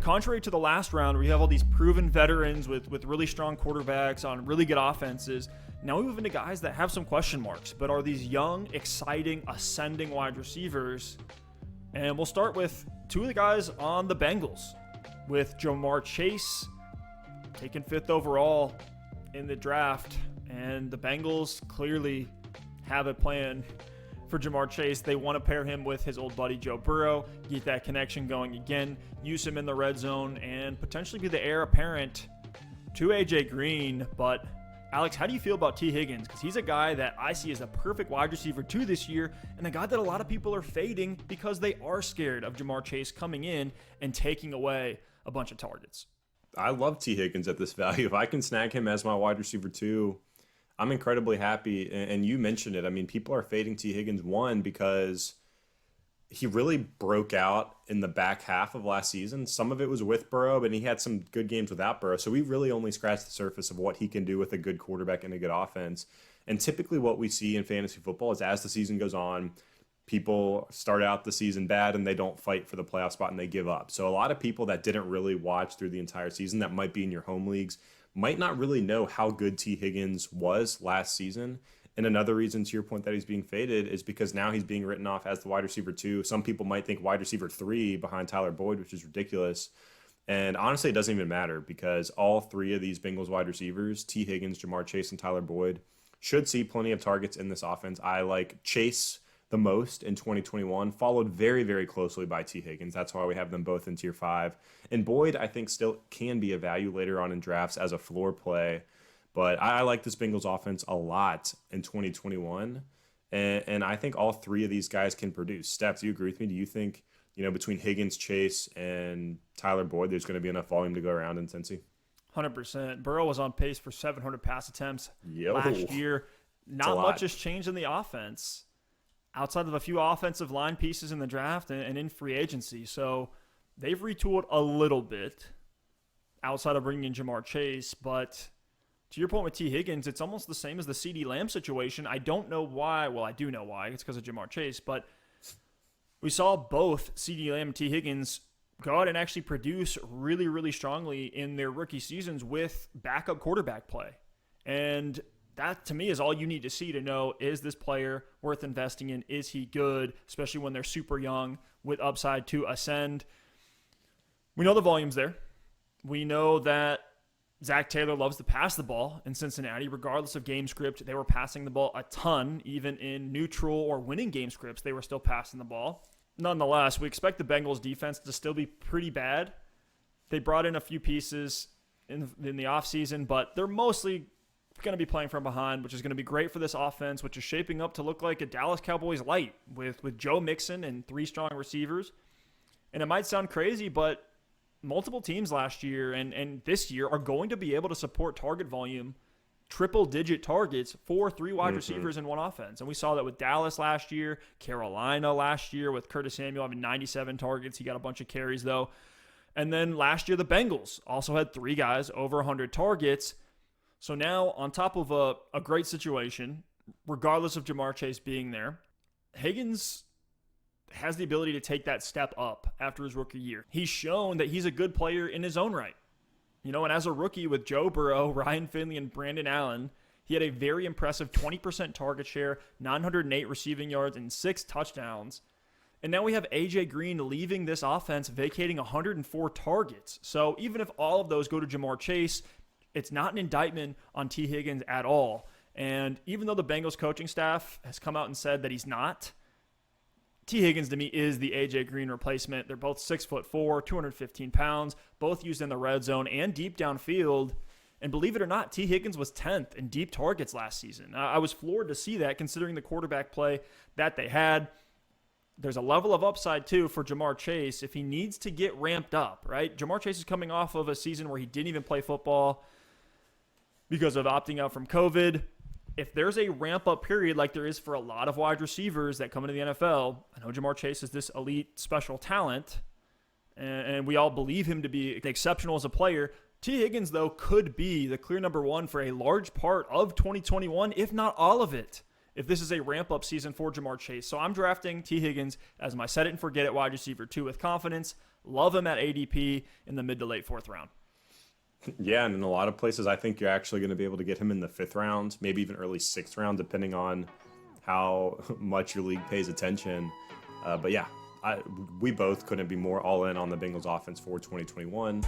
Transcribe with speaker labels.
Speaker 1: contrary to the last round where you have all these proven veterans with really strong quarterbacks on really good offenses, now we move into guys that have some question marks, but are these young, exciting, ascending wide receivers. And we'll start with two of the guys on the Bengals, with Jamar Chase taken 5th overall in the draft. And the Bengals clearly have a plan for Jamar Chase. They want to pair him with his old buddy Joe Burrow, get that connection going again, use him in the red zone, and potentially be the heir apparent to A.J. Green. But Alex, how do you feel about Tee Higgins? Because he's a guy that I see as a perfect wide receiver 2 this year, and a guy that a lot of people are fading because they are scared of Jamar Chase coming in and taking away a bunch of targets.
Speaker 2: I love Tee Higgins at this value. If I can snag him as my wide receiver 2, I'm incredibly happy. And you mentioned it. I mean, people are fading Tee Higgins, one, because he really broke out in the back half of last season. Some of it was with Burrow, but he had some good games without Burrow. So we really only scratched the surface of what he can do with a good quarterback and a good offense. And typically what we see in fantasy football is as the season goes on, people start out the season bad and they don't fight for the playoff spot and they give up. So a lot of people that didn't really watch through the entire season, that might be in your home leagues, might not really know how good Tee Higgins was last season. And another reason, to your point, that he's being faded is because now he's being written off as the wide receiver 2. Some people might think wide receiver 3 behind Tyler Boyd, which is ridiculous. And honestly, it doesn't even matter because all 3 of these Bengals wide receivers, Tee Higgins, Jamar Chase, and Tyler Boyd, should see plenty of targets in this offense. I like Chase the most in 2021, followed very, very closely by Tee Higgins. That's why we have them both in tier 5. And Boyd, I think, still can be a value later on in drafts as a floor play. But I like this Bengals offense a lot in 2021. And I think all 3 of these guys can produce. Steph, do you agree with me? Do you think, between Higgins, Chase, and Tyler Boyd, there's going to be enough volume to go around in Cincy?
Speaker 1: 100%. Burrow was on pace for 700 pass attempts last year. Not much has changed in the offense outside of a few offensive line pieces in the draft and in free agency. So they've retooled a little bit outside of bringing in Jamar Chase. But to your point with Tee Higgins, it's almost the same as the CeeDee Lamb situation. I don't know why. Well, I do know why. It's because of Jamar Chase. But we saw both CeeDee Lamb and Tee Higgins go out and actually produce really, really strongly in their rookie seasons with backup quarterback play. And that, to me, is all you need to see to know, is this player worth investing in? Is he good, especially when they're super young with upside to ascend? We know the volume's there. We know that Zach Taylor loves to pass the ball in Cincinnati. Regardless of game script, they were passing the ball a ton. Even in neutral or winning game scripts, they were still passing the ball. Nonetheless, we expect the Bengals defense to still be pretty bad. They brought in a few pieces in the offseason, but they're mostly going to be playing from behind, which is going to be great for this offense, which is shaping up to look like a Dallas Cowboys light with Joe Mixon and 3 strong receivers. And it might sound crazy, but multiple teams last year and this year are going to be able to support target volume, triple-digit targets for 3 wide receivers in one offense. And we saw that with Dallas last year, Carolina last year with Curtis Samuel having 97 targets. He got a bunch of carries, though. And then last year, the Bengals also had 3 guys over 100 targets. So now, on top of a great situation, regardless of Jamar Chase being there, Higgins has the ability to take that step up after his rookie year. He's shown that he's a good player in his own right. And as a rookie with Joe Burrow, Ryan Finley, and Brandon Allen, he had a very impressive 20% target share, 908 receiving yards, and 6 touchdowns. And now we have A.J. Green leaving this offense, vacating 104 targets. So even if all of those go to Jamar Chase, it's not an indictment on Tee Higgins at all. And even though the Bengals coaching staff has come out and said that he's not, Tee Higgins to me is the A.J. Green replacement. They're both 6'4", 215 pounds, both used in the red zone and deep downfield. And believe it or not, Tee Higgins was 10th in deep targets last season. I was floored to see that considering the quarterback play that they had. There's a level of upside, too, for Jamar Chase if he needs to get ramped up, right? Jamar Chase is coming off of a season where he didn't even play football because of opting out from COVID. If there's a ramp-up period like there is for a lot of wide receivers that come into the NFL, I know Jamar Chase is this elite special talent, and we all believe him to be exceptional as a player. Tee Higgins, though, could be the clear number 1 for a large part of 2021, if not all of it. if this is a ramp-up season for Jamar Chase. So I'm drafting Tee Higgins as my set-it-and-forget-it wide receiver 2 with confidence. Love him at ADP in the mid to late 4th round.
Speaker 2: Yeah, and in a lot of places, I think you're actually going to be able to get him in the 5th round, maybe even early 6th round, depending on how much your league pays attention. But yeah, we both couldn't be more all in on the Bengals offense for 2021.